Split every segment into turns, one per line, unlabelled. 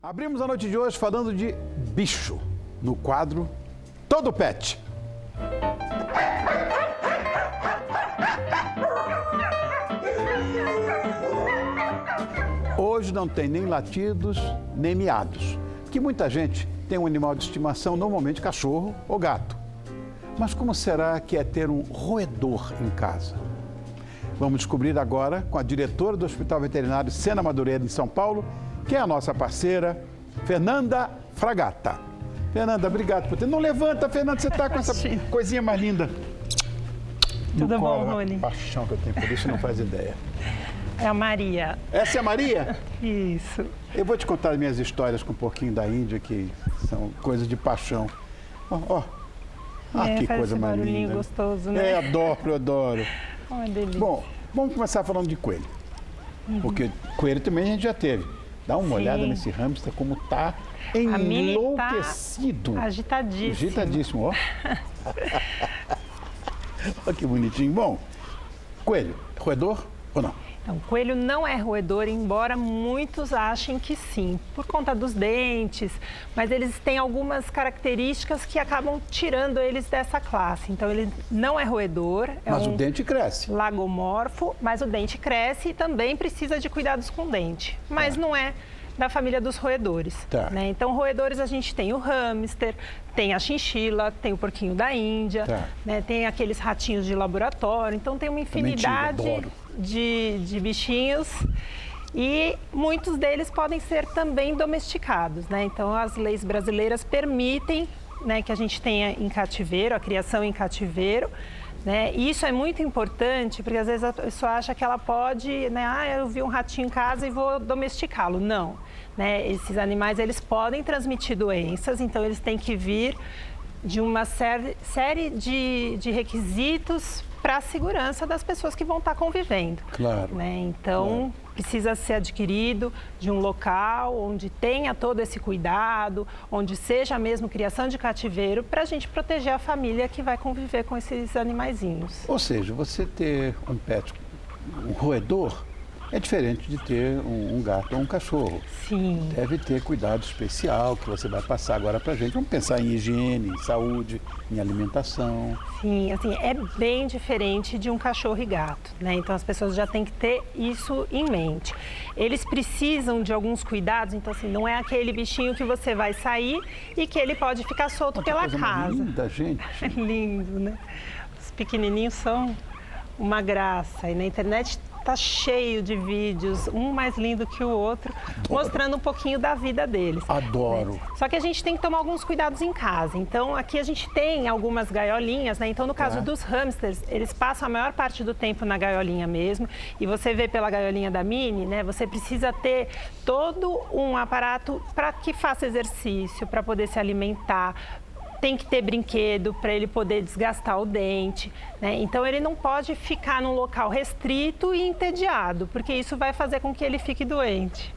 Abrimos a noite de hoje falando de bicho, no quadro Todo Pet. Hoje não tem nem latidos, nem miados, porque muita gente tem um animal de estimação, normalmente cachorro ou gato. Mas como será que é ter um roedor em casa? Vamos descobrir agora com a diretora do Hospital Veterinário Sena Madureira, em São Paulo, que é a nossa parceira, Fernanda Fragata. Fernanda, obrigado por ter... Não levanta, Fernanda, você está com essa coisinha mais linda.
Tudo bom, Rony?
Paixão que eu tenho por isso, não faz ideia.
É a Maria.
Essa é a Maria?
Isso.
Eu vou te contar as minhas histórias com um pouquinho da Índia, que são coisas de paixão. Ó. Que
faz
coisa
esse
mais
barulhinho
linda.
Gostoso, né?
Eu adoro.
Uma delícia.
Bom, vamos começar falando de coelho. Porque coelho também a gente já teve. Dá uma olhada nesse hamster, como tá enlouquecido.
Tá agitadíssimo.
Agitadíssimo, ó. Olha que bonitinho. Bom, coelho, roedor ou não?
Então, coelho não é roedor, embora muitos achem que sim, por conta dos dentes, mas eles têm algumas características que acabam tirando eles dessa classe. Então, ele não é roedor.
Mas o dente cresce.
Lagomorfo, mas o dente cresce e também precisa de cuidados com o dente. Mas não é da família dos roedores.
Tá.
Né? Então, roedores a gente tem o hamster, tem a chinchila, tem o porquinho da Índia, né? Tem aqueles ratinhos de laboratório. Então, tem uma infinidade de bichinhos e muitos deles podem ser também domesticados, né? Então, as leis brasileiras permitem, né, que a gente tenha em cativeiro, a criação em cativeiro. Né? E isso é muito importante, porque às vezes a pessoa acha que ela pode, né? Eu vi um ratinho em casa e vou domesticá-lo. Não. Né? Esses animais, eles podem transmitir doenças, então eles têm que vir de uma série de requisitos para a segurança das pessoas que vão estar convivendo.
Claro.
Né? Então, precisa ser adquirido de um local onde tenha todo esse cuidado, onde seja mesmo criação de cativeiro, para a gente proteger a família que vai conviver com esses animaizinhos.
Ou seja, você ter um pet, um roedor, é diferente de ter um gato ou um cachorro.
Sim.
Deve ter cuidado especial que você vai passar agora pra gente. Vamos pensar em higiene, em saúde, em alimentação.
Sim, assim, é bem diferente de um cachorro e gato, né? Então as pessoas já têm que ter isso em mente. Eles precisam de alguns cuidados, então assim, não é aquele bichinho que você vai sair e que ele pode ficar solto pela casa.
Linda, gente.
É lindo, né? Os pequenininhos são uma graça e na internet tá cheio de vídeos, um mais lindo que o outro, mostrando um pouquinho da vida deles.
Adoro.
Né? Só que a gente tem que tomar alguns cuidados em casa. Então, aqui a gente tem algumas gaiolinhas, né? Então, no caso dos hamsters, eles passam a maior parte do tempo na gaiolinha mesmo. E você vê pela gaiolinha da Mini, né? Você precisa ter todo um aparato para que faça exercício, para poder se alimentar. Tem que ter brinquedo para ele poder desgastar o dente, né? Então, ele não pode ficar num local restrito e entediado, porque isso vai fazer com que ele fique doente.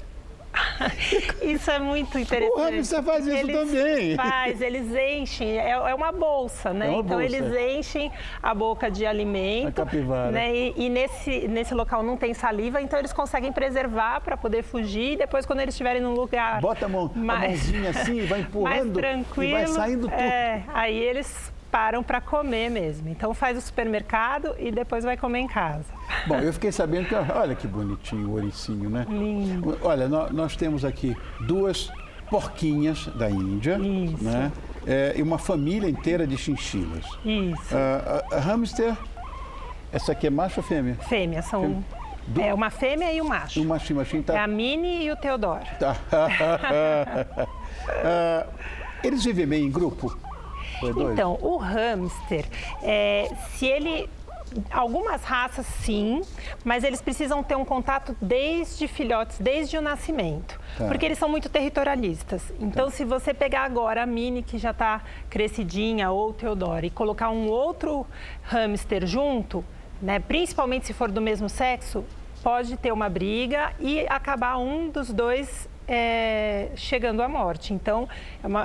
Isso é muito interessante.
O hamster faz isso também.
Eles enchem, é uma bolsa, né? Então, eles enchem a boca de alimento.
A capivara.
Né? E nesse local não tem saliva, então eles conseguem preservar para poder fugir. E depois, quando eles estiverem num lugar
bota a mãozinha assim, vai empurrando,
mais tranquilo,
e vai saindo tudo.
Aí eles param para comer mesmo. Então, faz o supermercado e depois vai comer em casa.
Bom, eu fiquei sabendo que, olha que bonitinho o ouricinho, né?
Lindo.
Olha, nós temos aqui 2 porquinhas da Índia,
Isso.
Né? E uma família inteira de chinchilas.
Isso.
A hamster, essa aqui é macho ou fêmea?
Fêmea, são... É uma fêmea e um macho.
Um machinho tá...
É a Mini e o Teodoro.
Tá. Eles vivem bem em grupo?
Então, o hamster, se ele... Algumas raças, sim, mas eles precisam ter um contato desde filhotes, desde o nascimento, porque eles são muito territorialistas. Então, se você pegar agora a Mini, que já está crescidinha, ou o Teodoro, e colocar um outro hamster junto, né, principalmente se for do mesmo sexo, pode ter uma briga e acabar um dos dois chegando à morte. Então,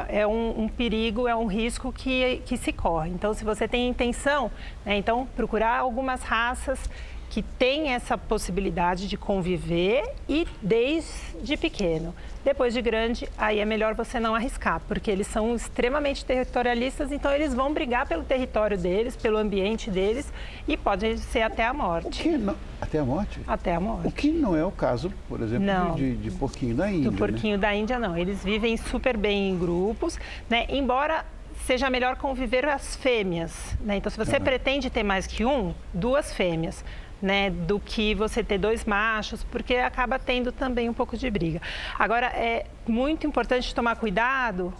é um perigo, é um risco que se corre. Então, se você tem intenção, né, então procurar algumas raças que tem essa possibilidade de conviver e desde pequeno. Depois de grande, aí é melhor você não arriscar, porque eles são extremamente territorialistas, então eles vão brigar pelo território deles, pelo ambiente deles e pode ser até a morte.
O que não... Até a morte?
Até a morte.
O que não é o caso, por exemplo, de porquinho da Índia.
Do porquinho da Índia, não. Eles vivem super bem em grupos, né? Embora seja melhor conviver as fêmeas, né? Então, se você pretende ter mais que duas fêmeas, né, do que você ter 2 machos, porque acaba tendo também um pouco de briga. Agora, é muito importante tomar cuidado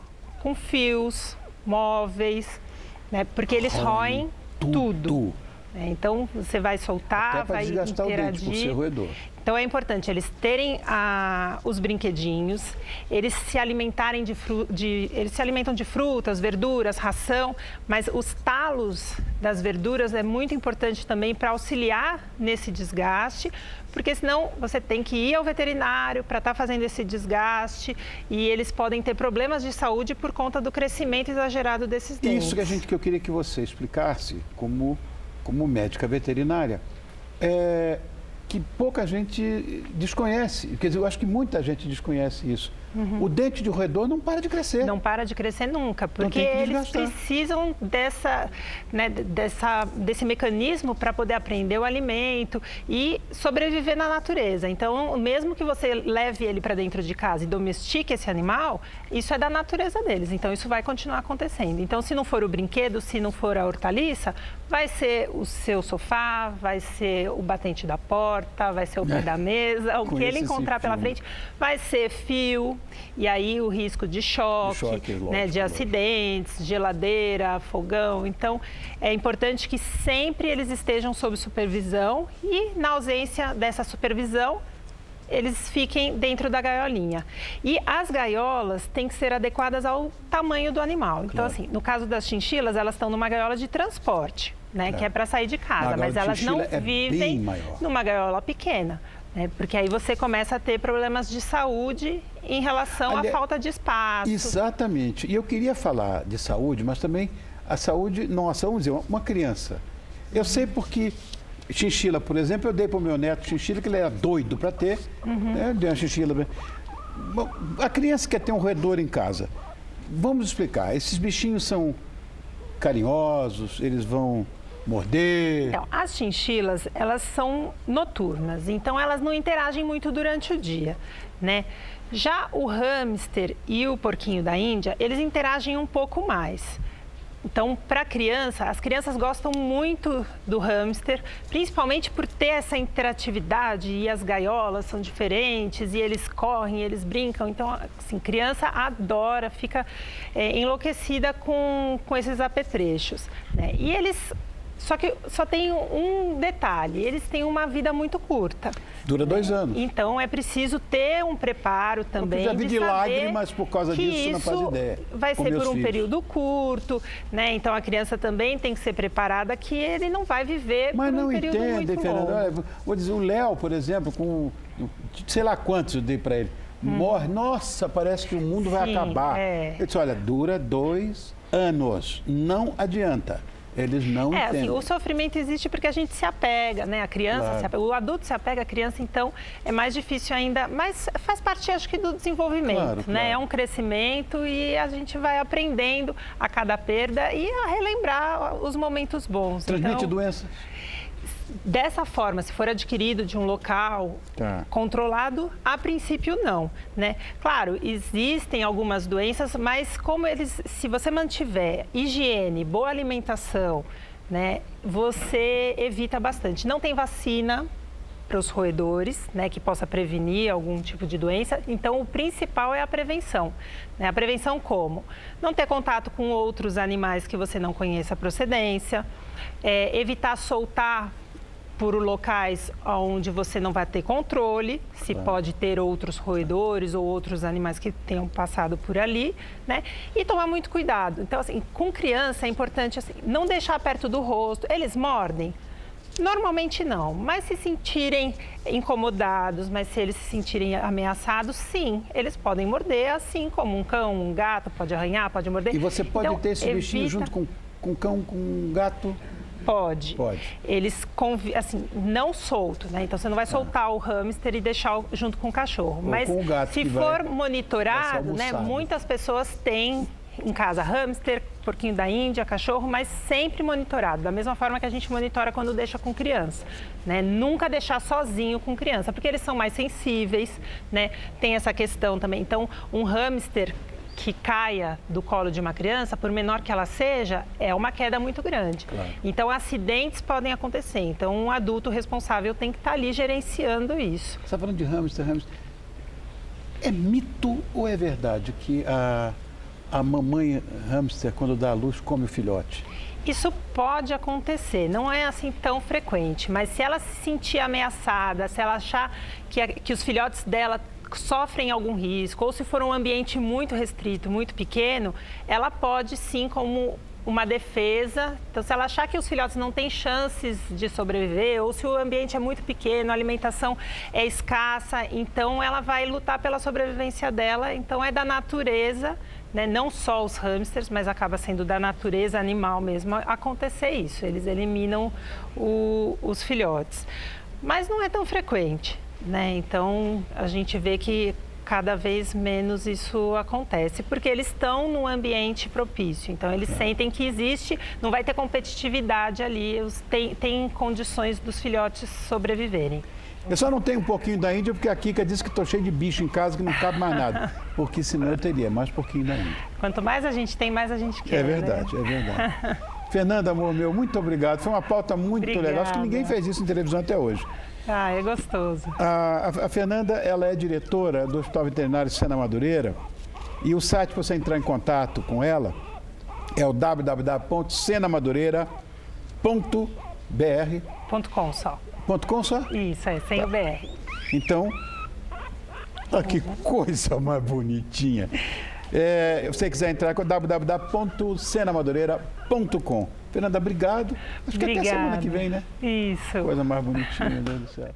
com fios, móveis, né, porque eles roem tudo. Então, você vai soltar, vai interagir.
O dente por ser roedor.
Então, é importante eles terem os brinquedinhos, eles se alimentarem eles se alimentam de frutas, verduras, ração, mas os talos das verduras é muito importante também para auxiliar nesse desgaste, porque senão você tem que ir ao veterinário para estar fazendo esse desgaste e eles podem ter problemas de saúde por conta do crescimento exagerado desses dentes.
Isso que eu queria que você explicasse como médica veterinária. Que pouca gente desconhece. Quer dizer, eu acho que muita gente desconhece isso. O dente de roedor não para de crescer.
Não para de crescer nunca, porque eles precisam desse mecanismo para poder aprender o alimento e sobreviver na natureza. Então, mesmo que você leve ele para dentro de casa e domestique esse animal, isso é da natureza deles. Então, isso vai continuar acontecendo. Então, se não for o brinquedo, se não for a hortaliça, vai ser o seu sofá, vai ser o batente da porta, vai ser o pé da mesa, o que ele encontrar pela frente, vai ser fio. E aí o risco de choque, né, de acidentes, geladeira, fogão. Então, é importante que sempre eles estejam sob supervisão e, na ausência dessa supervisão, eles fiquem dentro da gaiolinha. E as gaiolas têm que ser adequadas ao tamanho do animal. Então, assim, no caso das chinchilas, elas estão numa gaiola de transporte, né, que é para sair de casa, mas elas não vivem numa gaiola pequena. Porque aí você começa a ter problemas de saúde em relação à falta de espaço.
Exatamente. E eu queria falar de saúde, mas também a saúde nossa. Vamos dizer, uma criança. Eu sei porque chinchila, por exemplo, eu dei para o meu neto chinchila, que ele era doido para ter. Né? Dei uma chinchila. A criança quer ter um roedor em casa. Vamos explicar. Esses bichinhos são carinhosos, eles vão morder.
Então, as chinchilas, elas são noturnas, então elas não interagem muito durante o dia, né? Já o hamster e o porquinho da Índia, eles interagem um pouco mais. Então, para criança, as crianças gostam muito do hamster, principalmente por ter essa interatividade e as gaiolas são diferentes e eles correm, eles brincam. Então, assim, criança adora, fica enlouquecida com esses apetrechos, né? E eles... Só que só tem um detalhe, eles têm uma vida muito curta.
Dura 2 anos.
Então, é preciso ter um preparo também.
Eu já vi de lágrimas por causa disso, você não faz ideia.
Vai ser por um período curto, né? Então, a criança também tem que ser preparada que ele não vai viver por um período muito longo.
Fernanda, olha, vou dizer, o Léo, por exemplo, com sei lá quantos eu dei para ele, morre, nossa, parece que o mundo vai acabar. Eu disse, olha, dura 2 anos, não adianta. Eles não entendem.
Assim, o sofrimento existe porque a gente se apega, né? A criança se apega, o adulto se apega à criança, então é mais difícil ainda, mas faz parte, acho que, do desenvolvimento, né? É um crescimento e a gente vai aprendendo a cada perda e a relembrar os momentos bons.
Transmite doenças?
Dessa forma, se for adquirido de um local controlado, a princípio não, né? Claro, existem algumas doenças, mas se você mantiver higiene, boa alimentação, né, você evita bastante. Não tem vacina para os roedores, né, que possa prevenir algum tipo de doença. Então, o principal é a prevenção. Né? A prevenção como? Não ter contato com outros animais que você não conheça a procedência, evitar soltar por locais onde você não vai ter controle, se pode ter outros roedores ou outros animais que tenham passado por ali, né? E tomar muito cuidado. Então, assim, com criança é importante assim, não deixar perto do rosto. Eles mordem? Normalmente não, mas se sentirem incomodados, mas se eles se sentirem ameaçados, sim, eles podem morder, assim como um cão, um gato, pode arranhar, pode morder.
E você pode ter esse bichinho junto com cão, com gato?
Pode. Eles, assim, não solto, né? Então, você não vai soltar o hamster e deixar junto com o cachorro. Mas
com o gato,
se for monitorado, né? Muitas pessoas têm em casa hamster, porquinho da Índia, cachorro, mas sempre monitorado, da mesma forma que a gente monitora quando deixa com criança, né? Nunca deixar sozinho com criança, porque eles são mais sensíveis, né? Tem essa questão também. Então, um hamster que caia do colo de uma criança, por menor que ela seja, é uma queda muito grande. Claro. Então, acidentes podem acontecer. Então, um adulto responsável tem que estar ali gerenciando isso.
Você está falando de hamster. É mito ou é verdade que a mamãe hamster, quando dá à luz, come o filhote?
Isso pode acontecer, não é assim tão frequente, mas se ela se sentir ameaçada, se ela achar que os filhotes dela sofrem algum risco, ou se for um ambiente muito restrito, muito pequeno, ela pode sim, como uma defesa. Então, se ela achar que os filhotes não têm chances de sobreviver, ou se o ambiente é muito pequeno, a alimentação é escassa, então ela vai lutar pela sobrevivência dela. Então, é da natureza, né? Não só os hamsters, mas acaba sendo da natureza animal mesmo acontecer isso. Eles eliminam os filhotes. Mas não é tão frequente, né? Então, a gente vê que cada vez menos isso acontece, porque eles estão num ambiente propício. Então, eles sentem que existe, não vai ter competitividade ali, tem condições dos filhotes sobreviverem.
Eu só não tenho um pouquinho da Índia, porque a Kika disse que estou cheio de bicho em casa que não cabe mais nada. Porque senão eu teria mais um pouquinho da Índia.
Quanto mais a gente tem, mais a gente quer.
É verdade, né? É verdade. Fernanda, amor meu, muito obrigado. Foi uma pauta muito legal. Acho que ninguém fez isso em televisão até hoje.
Ah, é gostoso.
A Fernanda, ela é diretora do Hospital Veterinário Sena Madureira, e o site para você entrar em contato com ela é o
www.senamadureira.br.com só.
.com só?
Isso, sem o BR.
Então, que coisa mais bonitinha. Se você quiser entrar com www.senamadureira.com. Fernanda, obrigado. Acho que até semana que vem, né?
Isso.
Coisa mais bonitinha, meu Deus do céu.